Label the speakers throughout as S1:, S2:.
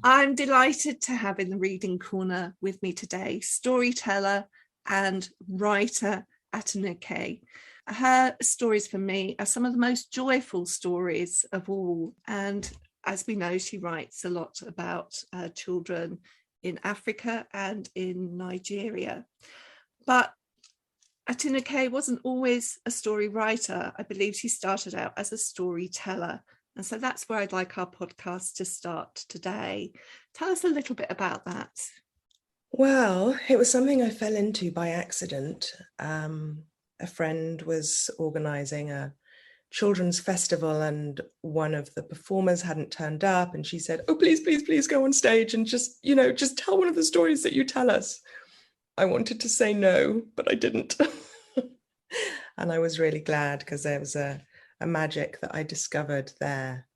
S1: I'm delighted to have in the reading corner with me today storyteller and writer Atinuke. Her stories for me are some of the most joyful stories of all. And as we know, she writes a lot about children in Africa and in Nigeria. But Atinuke wasn't always a story writer. I believe she started out as a storyteller. And so that's where I'd like our podcast to start today. Tell us a little bit about that.
S2: Well, it was something I fell into by accident. A friend was organising a children's festival and one of the performers hadn't turned up, and she said, "Oh, please go on stage and just tell one of the stories that you tell us." I wanted to say no, but I didn't. And I was really glad because there was a magic that I discovered there.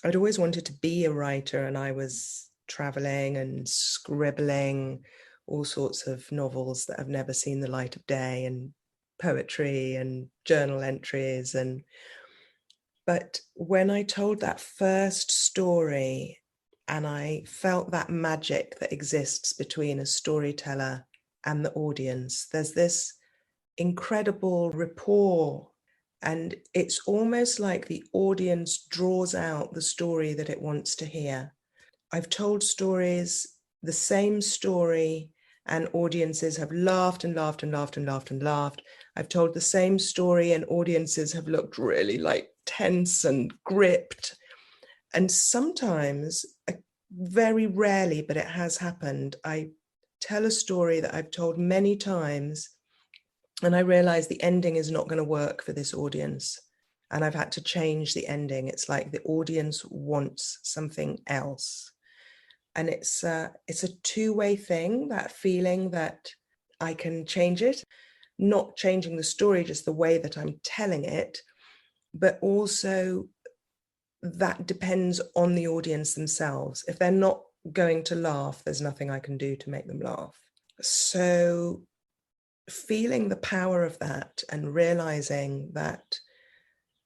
S2: I'd always wanted to be a writer, and I was traveling and scribbling all sorts of novels that have never seen the light of day, and poetry and journal entries. But when I told that first story, and I felt that magic that exists between a storyteller and the audience, there's this incredible rapport, and it's almost like the audience draws out the story that it wants to hear. I've told stories, the same story, and audiences have laughed and laughed and laughed and laughed and laughed. I've told the same story and audiences have looked really like tense and gripped. And sometimes, very rarely, but it has happened, I tell a story that I've told many times, and I realize the ending is not going to work for this audience. And I've had to change the ending. It's like the audience wants something else. And it's a two-way thing, that feeling that I can change it, not changing the story, just the way that I'm telling it, but also that depends on the audience themselves. If they're not going to laugh, there's nothing I can do to make them laugh. So feeling the power of that and realizing that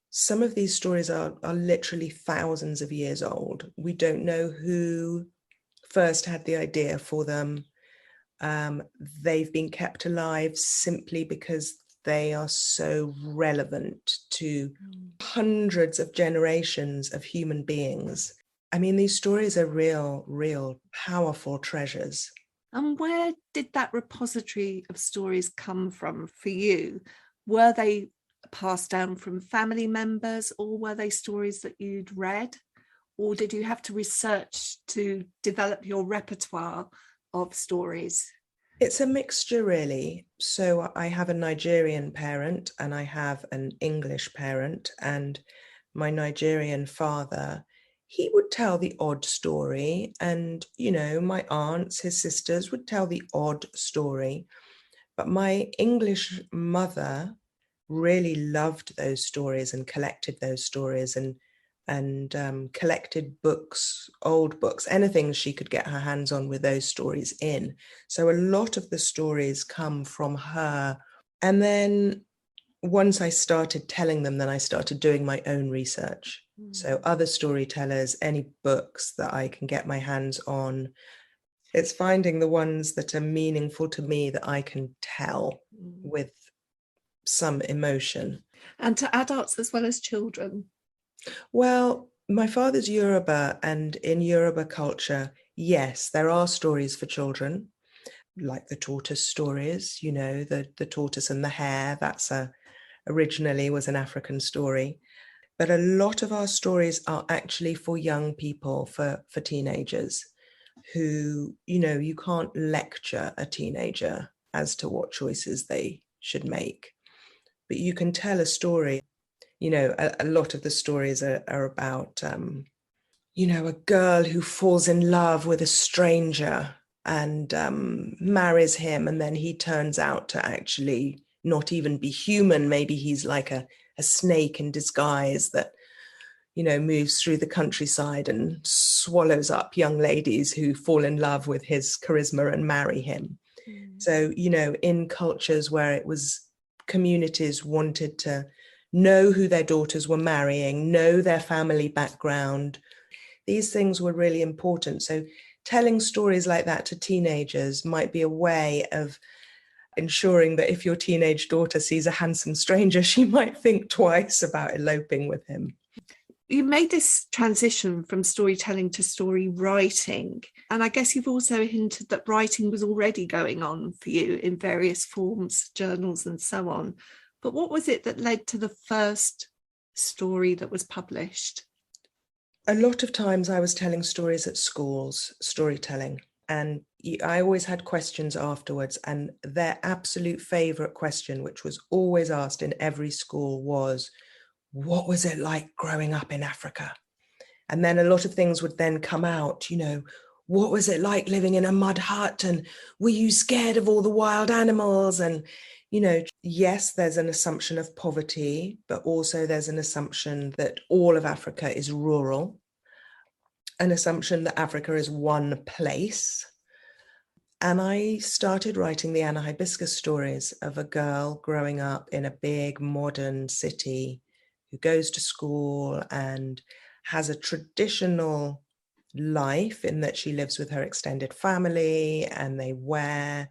S2: some of these stories are literally thousands of years old. We don't know who first had the idea for them. They've been kept alive simply because they are so relevant to hundreds of generations of human beings. I mean, these stories are real, powerful treasures.
S1: And where did that repository of stories come from for you? Were they passed down from family members, or were they stories that you'd read? Or did you have to research to develop your repertoire of stories?
S2: It's a mixture, really. So I have a Nigerian parent and I have an English parent, and my Nigerian father, he would tell the odd story, and, my aunts, his sisters, would tell the odd story. But my English mother really loved those stories and collected those stories and collected books, old books, anything she could get her hands on with those stories in. So a lot of the stories come from her. And then once I started telling them, then I started doing my own research. So other storytellers, any books that I can get my hands on. It's finding the ones that are meaningful to me that I can tell with some emotion.
S1: And to adults as well as children?
S2: Well, my father's Yoruba, and in Yoruba culture, yes, there are stories for children, like the tortoise stories, the tortoise and the hare. That's originally was an African story. But a lot of our stories are actually for young people, for teenagers who, you can't lecture a teenager as to what choices they should make. But you can tell a story. A lot of the stories are about, a girl who falls in love with a stranger and marries him, and then he turns out to actually not even be human. Maybe he's like a snake in disguise that, moves through the countryside and swallows up young ladies who fall in love with his charisma and marry him. So, in cultures where it was communities wanted to know who their daughters were marrying, know their family background, these things were really important. So telling stories like that to teenagers might be a way of ensuring that if your teenage daughter sees a handsome stranger, she might think twice about eloping with him.
S1: You made this transition from storytelling to story writing. And I guess you've also hinted that writing was already going on for you in various forms, journals and so on. But what was it that led to the first story that was published?
S2: A lot of times I was telling stories at schools, storytelling, and I always had questions afterwards. And their absolute favorite question, which was always asked in every school, was, what was it like growing up in Africa? And then a lot of things would then come out, what was it like living in a mud hut? And were you scared of all the wild animals? And, yes, there's an assumption of poverty, but also there's an assumption that all of Africa is rural, an assumption that Africa is one place. And I started writing the Anna Hibiscus stories of a girl growing up in a big modern city who goes to school and has a traditional life in that she lives with her extended family and they wear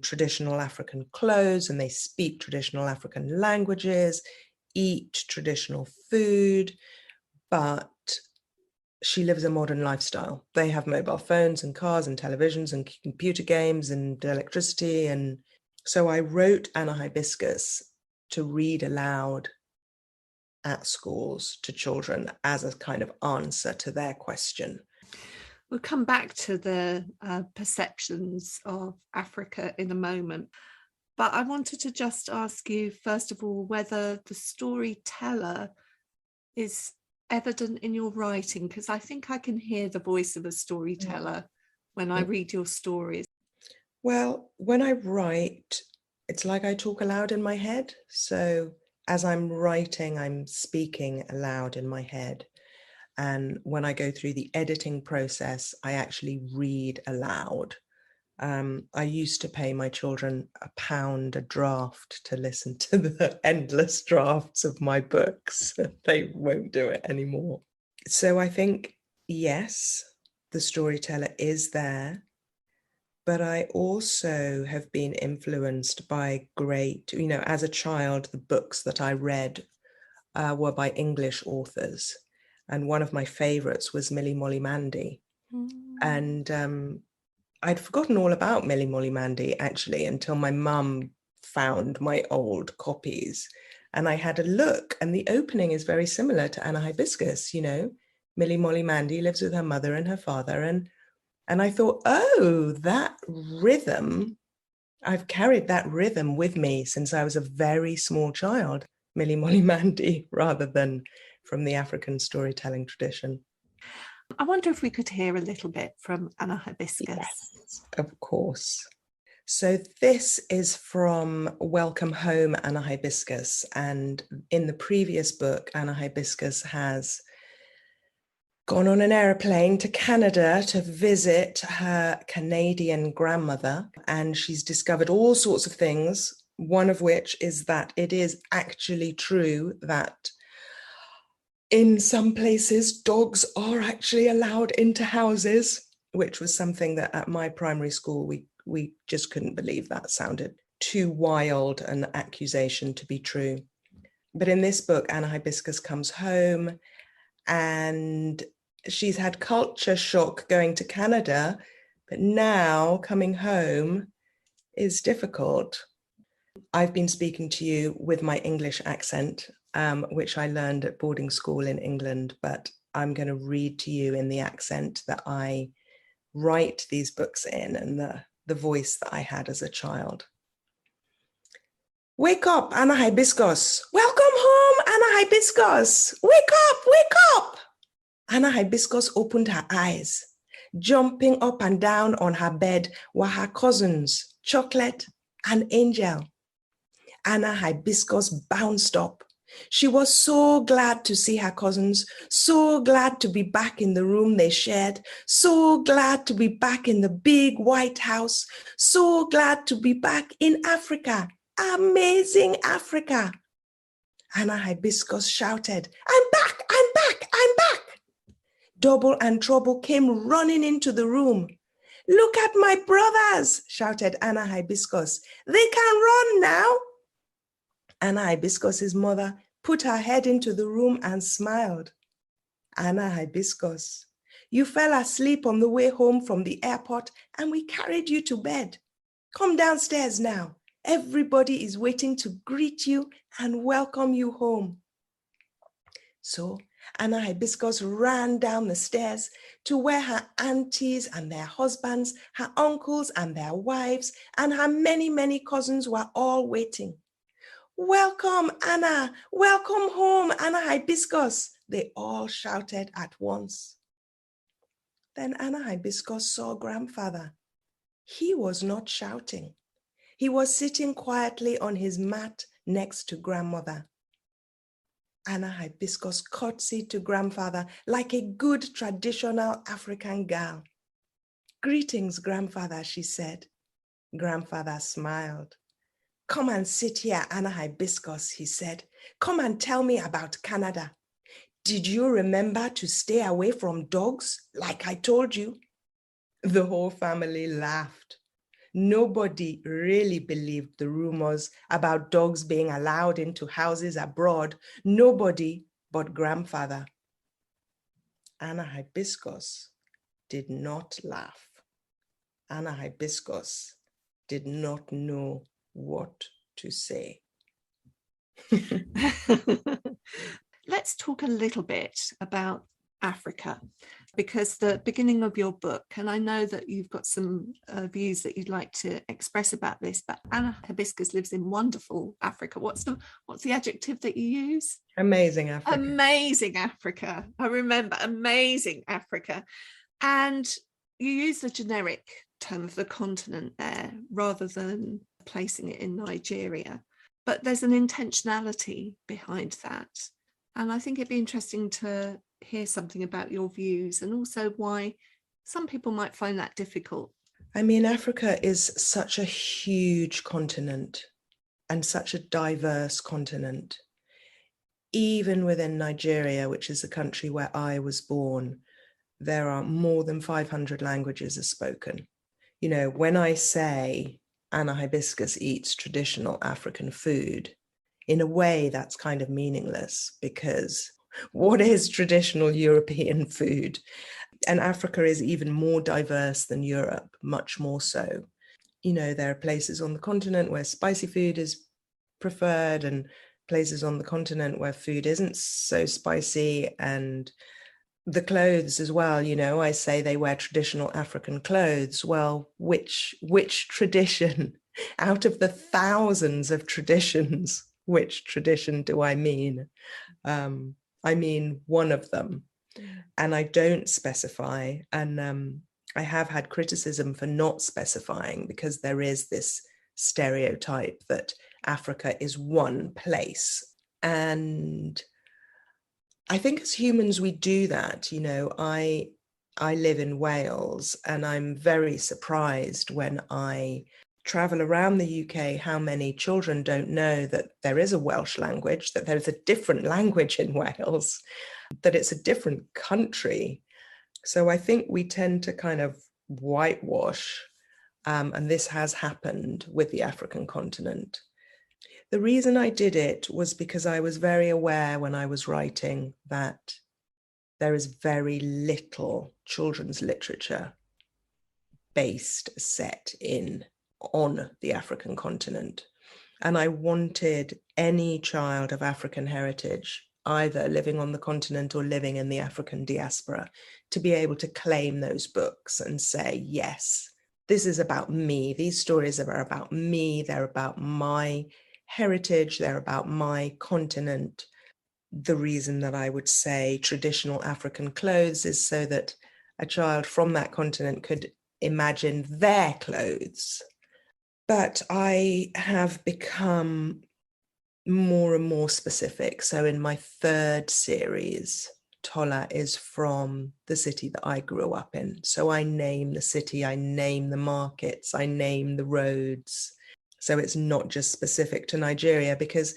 S2: traditional African clothes and they speak traditional African languages, eat traditional food, but she lives a modern lifestyle. They have mobile phones and cars and televisions and computer games and electricity. And so I wrote Anna Hibiscus to read aloud at schools to children as a kind of answer to their question.
S1: We'll come back to the perceptions of Africa in a moment. But I wanted to just ask you, first of all, whether the storyteller is evident in your writing, because I think I can hear the voice of a storyteller when I read your stories.
S2: Well, when I write, it's like I talk aloud in my head. So as I'm writing, I'm speaking aloud in my head. And when I go through the editing process, I actually read aloud. I used to pay my children £1 a draft to listen to the endless drafts of my books. They won't do it anymore. So I think, yes, the storyteller is there. But I also have been influenced by great, as a child, the books that I read were by English authors. And one of my favorites was Millie Molly Mandy. And I'd forgotten all about Millie Molly Mandy, actually, until my mum found my old copies. And I had a look, and the opening is very similar to Anna Hibiscus, Millie Molly Mandy lives with her mother and her father. And I thought, oh, that rhythm, I've carried that rhythm with me since I was a very small child, Millie Molly Mandy, rather than from the African storytelling tradition.
S1: I wonder if we could hear a little bit from Anna Hibiscus.
S2: Yes, of course. So this is from Welcome Home, Anna Hibiscus. And in the previous book, Anna Hibiscus has gone on an airplane to Canada to visit her Canadian grandmother. And she's discovered all sorts of things, one of which is that it is actually true that in some places, dogs are actually allowed into houses, which was something that at my primary school, we just couldn't believe. That sounded too wild an accusation to be true. But in this book, Anna Hibiscus comes home and she's had culture shock going to Canada, but now coming home is difficult. I've been speaking to you with my English accent, which I learned at boarding school in England, but I'm going to read to you in the accent that I write these books in and the voice that I had as a child. Wake up, Anna Hibiscus. Welcome home, Anna Hibiscus. Wake up, wake up. Anna Hibiscus opened her eyes. Jumping up and down on her bed were her cousins, Chocolate and Angel. Anna Hibiscus bounced up. She was so glad to see her cousins, so glad to be back in the room they shared, so glad to be back in the big white house, so glad to be back in Africa. Amazing Africa. Anna Hibiscus shouted, I'm back, I'm back, I'm back. Double and Trouble came running into the room. "Look at my brothers," shouted Anna Hibiscus. "They can run now." Anna Hibiscus's mother put her head into the room and smiled. "Anna Hibiscus, you fell asleep on the way home from the airport and we carried you to bed. Come downstairs now. Everybody is waiting to greet you and welcome you home." So Anna Hibiscus ran down the stairs to where her aunties and their husbands, her uncles and their wives, and her many, many cousins were all waiting. "Welcome, Anna. Welcome home, Anna Hibiscus," they all shouted at once. Then Anna Hibiscus saw grandfather. He was not shouting. He was sitting quietly on his mat next to grandmother. Anna Hibiscus curtsied to grandfather like a good traditional African girl. "Greetings, grandfather," she said. Grandfather smiled. "Come and sit here, Anna Hibiscus," he said. "Come and tell me about Canada. Did you remember to stay away from dogs like I told you?" The whole family laughed. Nobody really believed the rumors about dogs being allowed into houses abroad. Nobody but grandfather. Anna Hibiscus did not laugh. Anna Hibiscus did not know what to say.
S1: Let's talk a little bit about Africa, because the beginning of your book, and I know that you've got some views that you'd like to express about this, but Anna Hibiscus lives in wonderful Africa. What's the adjective that you use?
S2: Amazing Africa.
S1: Amazing Africa. I remember, amazing Africa. And you use the generic term of the continent there rather than placing it in Nigeria. But there's an intentionality behind that. And I think it'd be interesting to hear something about your views and also why some people might find that difficult.
S2: I mean, Africa is such a huge continent and such a diverse continent. Even within Nigeria, which is the country where I was born, there are more than 500 languages are spoken. You know, when I say Anna Hibiscus eats traditional African food, in a way that's kind of meaningless, because what is traditional European food? And Africa is even more diverse than Europe, much more so. You know, there are places on the continent where spicy food is preferred and places on the continent where food isn't so spicy, and the clothes as well. You know, I say they wear traditional African clothes. Well, which tradition out of the thousands of traditions, which tradition do I mean? I mean one of them, and I don't specify. And I have had criticism for not specifying, because there is this stereotype that Africa is one place. And I think as humans, we do that. You know, I live in Wales, and I'm very surprised when I travel around the UK how many children don't know that there is a Welsh language, that there's a different language in Wales, that it's a different country. So I think we tend to kind of whitewash, and this has happened with the African continent. The reason I did it was because I was very aware when I was writing that there is very little children's literature set on the African continent. And I wanted any child of African heritage, either living on the continent or living in the African diaspora, to be able to claim those books and say, yes, this is about me. These stories are about me. They're about my heritage. They're about my continent. The reason that I would say traditional African clothes is so that a child from that continent could imagine their clothes. But I have become more and more specific. So in my third series, Tola is from the city that I grew up in. So I name the city, I name the markets, I name the roads. So it's not just specific to Nigeria, because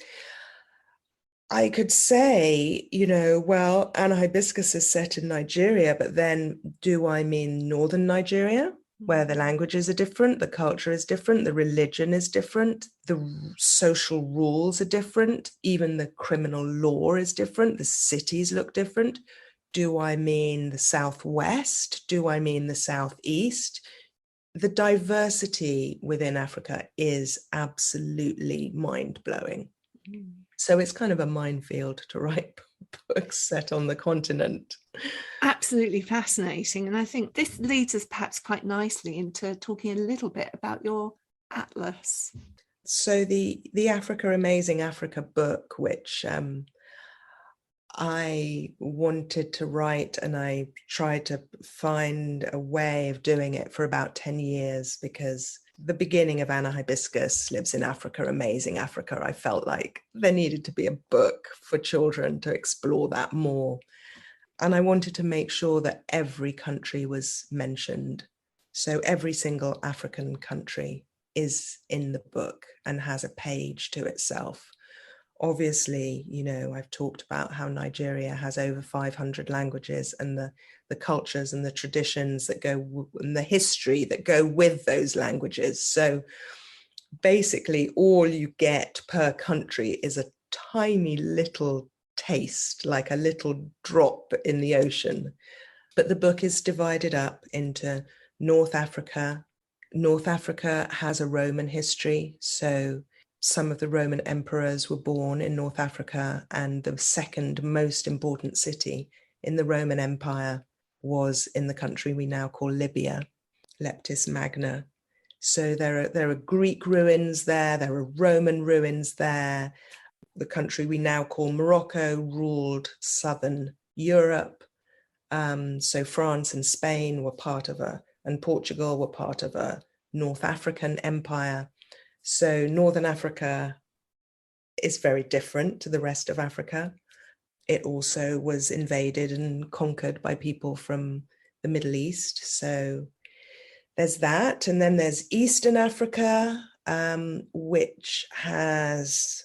S2: I could say, well, Anna Hibiscus is set in Nigeria, but then do I mean northern Nigeria, where the languages are different, the culture is different, the religion is different, the social rules are different, even the criminal law is different, the cities look different? Do I mean the Southwest? Do I mean the Southeast? The diversity within Africa is absolutely mind-blowing. So it's kind of a minefield to write books set on the continent.
S1: Absolutely fascinating. And I think this leads us perhaps quite nicely into talking a little bit about your atlas.
S2: So the Africa Amazing Africa book, which I wanted to write, and I tried to find a way of doing it for about 10 years, because the beginning of Anna Hibiscus Lives in Africa, Amazing Africa, I felt like there needed to be a book for children to explore that more. And I wanted to make sure that every country was mentioned. So every single African country is in the book and has a page to itself. Obviously, I've talked about how Nigeria has over 500 languages, and the cultures and the traditions that go, and the history that go with those languages. So basically all you get per country is a tiny little taste, like a little drop in the ocean. But the book is divided up into North Africa. North Africa has a Roman history, so some of the Roman emperors were born in North Africa, and the second most important city in the Roman Empire was in the country we now call Libya, Leptis Magna. So there are Greek ruins there are Roman ruins there. The country we now call Morocco ruled southern Europe. So France and Spain were part of and Portugal were part of a North African empire. So Northern Africa is very different to the rest of Africa. It also was invaded and conquered by people from the Middle East. So there's that. And then there's Eastern Africa, which has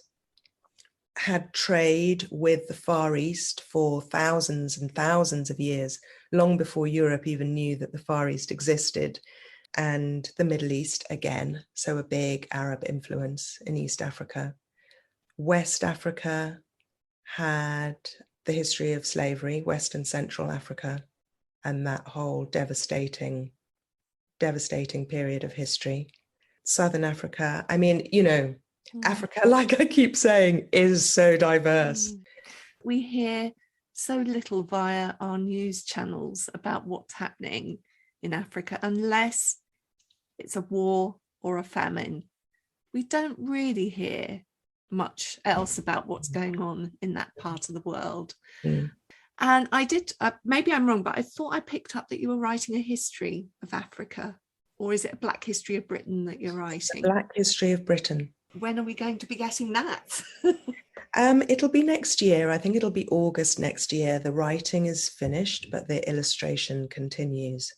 S2: had trade with the Far East for thousands and thousands of years, long before Europe even knew that the Far East existed. And the Middle East again, so a big Arab influence in East Africa. West Africa had the history of slavery, West and Central Africa, and that whole devastating period of history. Southern Africa, Africa, like I keep saying, is so diverse.
S1: We hear so little via our news channels about what's happening in Africa, unless it's a war or a famine. We don't really hear much else about what's going on in that part of the world. And I did, maybe I'm wrong, but I thought I picked up that you were writing a history of Africa. Or is it a Black History of Britain that you're writing?
S2: Black History of Britain.
S1: When are we going to be getting that?
S2: It'll be next year. I think it'll be August next year. The writing is finished, but the illustration continues,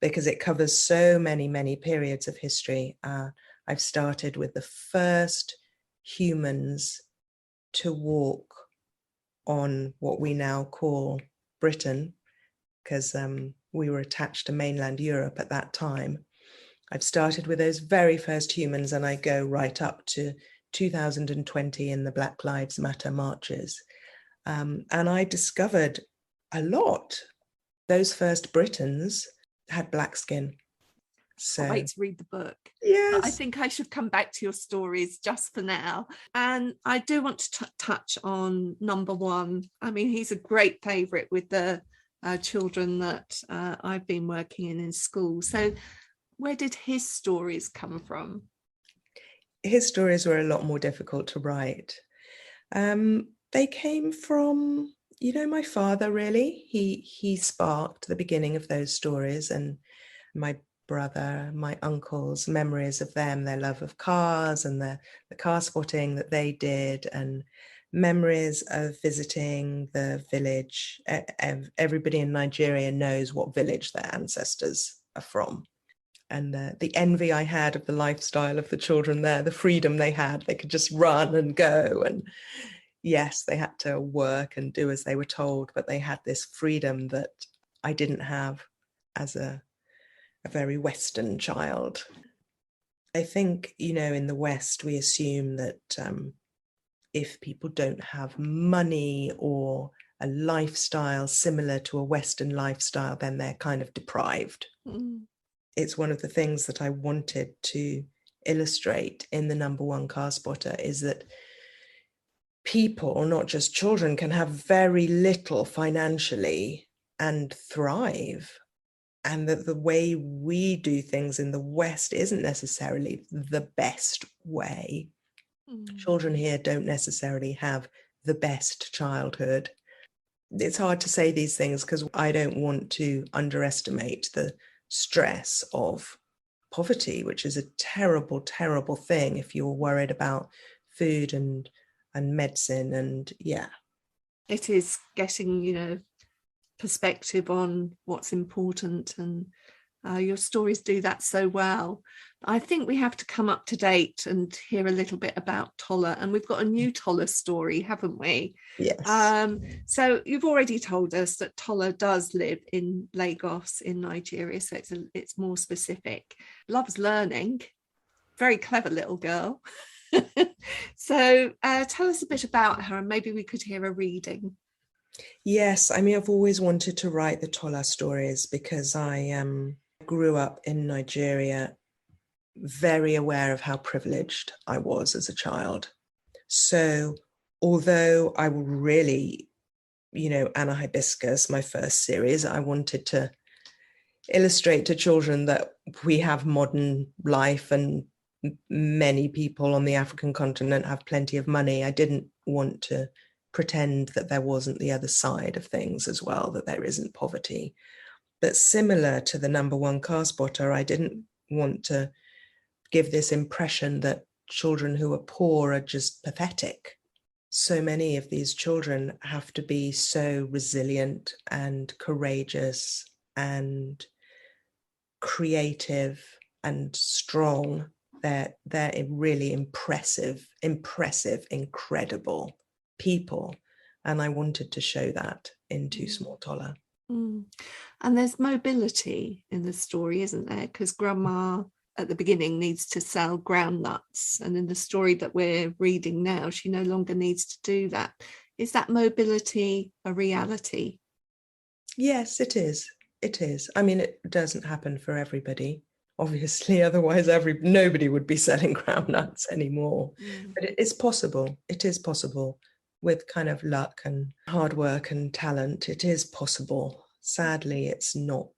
S2: because it covers so many, many periods of history. I've started with the first humans to walk on what we now call Britain, because we were attached to mainland Europe at that time. I've started with those very first humans, and I go right up to 2020 in the Black Lives Matter marches. And I discovered a lot. Those first Britons had black skin. So
S1: I'll wait to read the book.
S2: Yes.
S1: But I think I should come back to your stories just for now. And I do want to touch on number one. I mean, he's a great favourite with the children that I've been working in school. So where did his stories come from?
S2: His stories were a lot more difficult to write. They came from, my father, really. He sparked the beginning of those stories, and my brother, my uncles, memories of them, their love of cars and the car spotting that they did, and memories of visiting the village. Everybody in Nigeria knows what village their ancestors are from. And the envy I had of the lifestyle of the children there, the freedom they had, they could just run and go. And, yes, they had to work and do as they were told, but they had this freedom that I didn't have as a very Western child. I think, in the West, we assume that if people don't have money or a lifestyle similar to a Western lifestyle, then they're kind of deprived. It's one of the things that I wanted to illustrate in the number one car spotter, is that people, not just children, can have very little financially and thrive. And that the way we do things in the West isn't necessarily the best way. Children here don't necessarily have the best childhood. It's hard to say these things because I don't want to underestimate the stress of poverty, which is a terrible, terrible thing if you're worried about food and medicine. And yeah.
S1: It is getting, perspective on what's important, and your stories do that so well. I think we have to come up to date and hear a little bit about Tola, and we've got a new Tola story, haven't we?
S2: Yes.
S1: So you've already told us that Tola does live in Lagos in Nigeria, so it's more specific. Loves learning, very clever little girl. So tell us a bit about her, and maybe we could hear a reading.
S2: Yes, I mean, I've always wanted to write the Tola stories because I grew up in Nigeria, very aware of how privileged I was as a child. So although I really, Anna Hibiscus, my first series, I wanted to illustrate to children that we have modern life and many people on the African continent have plenty of money. I didn't want to pretend that there wasn't the other side of things as well, that there isn't poverty. But similar to the number one car spotter, I didn't want to give this impression that children who are poor are just pathetic. So many of these children have to be so resilient and courageous and creative and strong. They're really impressive, incredible people. And I wanted to show that into Small Tola.
S1: And there's mobility in the story, isn't there? Because Grandma at the beginning needs to sell groundnuts, and in the story that we're reading now, she no longer needs to do that. Is that mobility a reality?
S2: Yes, it is. It is. I mean, it doesn't happen for everybody, obviously, otherwise nobody would be selling groundnuts anymore. But it is possible. It is possible. With kind of luck and hard work and talent, it is possible. Sadly, it's not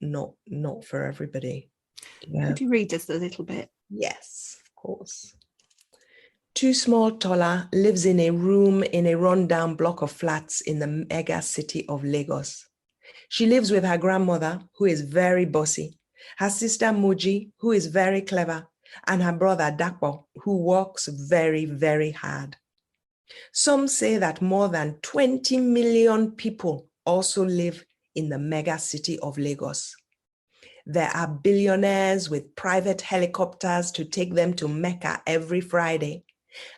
S2: for everybody. Yeah.
S1: Could you read us a little bit?
S2: Yes, of course. Small Tola lives in a room in a rundown block of flats in the mega city of Lagos. She lives with her grandmother, who is very bossy, her sister Moji, who is very clever, and her brother Dapo, who works very, very hard. Some say that more than 20 million people also live in the mega city of Lagos. There are billionaires with private helicopters to take them to Mecca every Friday.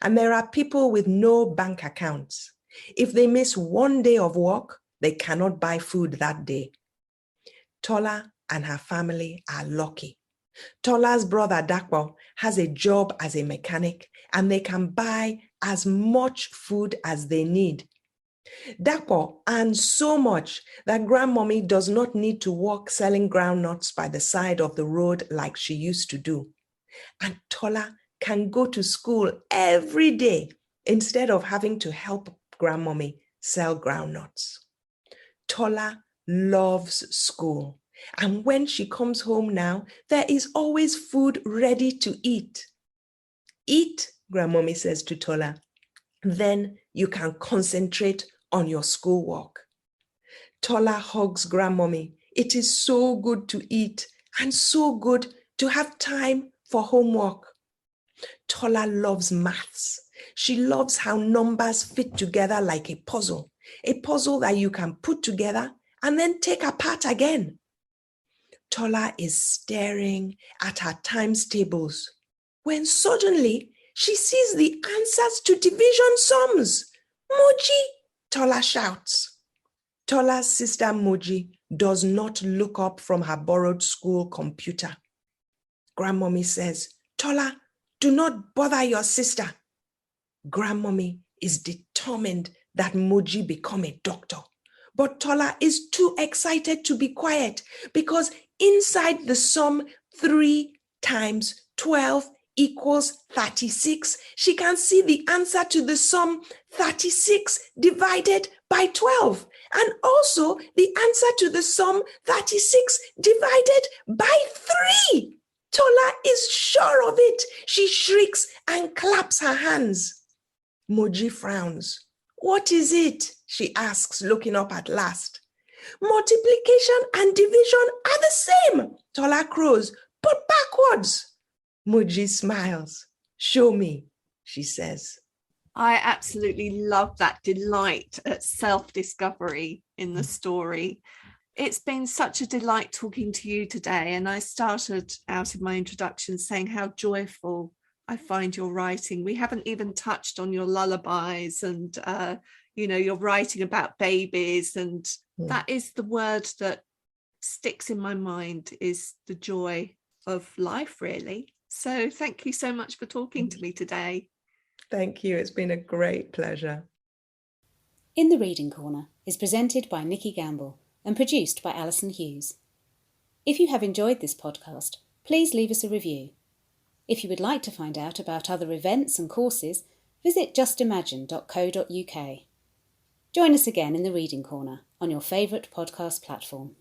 S2: And there are people with no bank accounts. If they miss one day of work, they cannot buy food that day. Tola and her family are lucky. Tola's brother Dapo has a job as a mechanic, and they can buy as much food as they need. Dapo earns so much that Grandmummy does not need to walk selling groundnuts by the side of the road like she used to do. And Tola can go to school every day instead of having to help Grandmummy sell groundnuts. Tola loves school. And when she comes home now, there is always food ready to eat. Eat, Grandmummy says to Tola. Then you can concentrate on your schoolwork. Tola hugs Grandmummy. It is so good to eat and so good to have time for homework. Tola loves maths. She loves how numbers fit together like a puzzle that you can put together and then take apart again. Tola is staring at her times tables when suddenly she sees the answers to division sums. Moji, Tola shouts. Tola's sister Moji does not look up from her borrowed school computer. Grandmummy says, Tola, do not bother your sister. Grandmummy is determined that Moji become a doctor. But Tola is too excited to be quiet because inside the sum 3 times 12 equals 36, she can see the answer to the sum 36 divided by 12, and also the answer to the sum 36 divided by 3. Tola is sure of it. She shrieks and claps her hands. Moji frowns. What is it? She asks, looking up at last. Multiplication and division are the same, Tola crows, but backwards. Moji smiles. Show me, she says.
S1: I absolutely love that delight at self-discovery in the story. It's been such a delight talking to you today. And I started out in my introduction saying how joyful I find your writing. We haven't even touched on your lullabies and, you're writing about babies. And that is the word that sticks in my mind, is the joy of life, really. So thank you so much for talking to me today.
S2: Thank you. It's been a great pleasure.
S3: In the Reading Corner is presented by Nikki Gamble and produced by Alison Hughes. If you have enjoyed this podcast, please leave us a review. If you would like to find out about other events and courses, visit justimagine.co.uk. Join us again in the Reading Corner on your favourite podcast platform.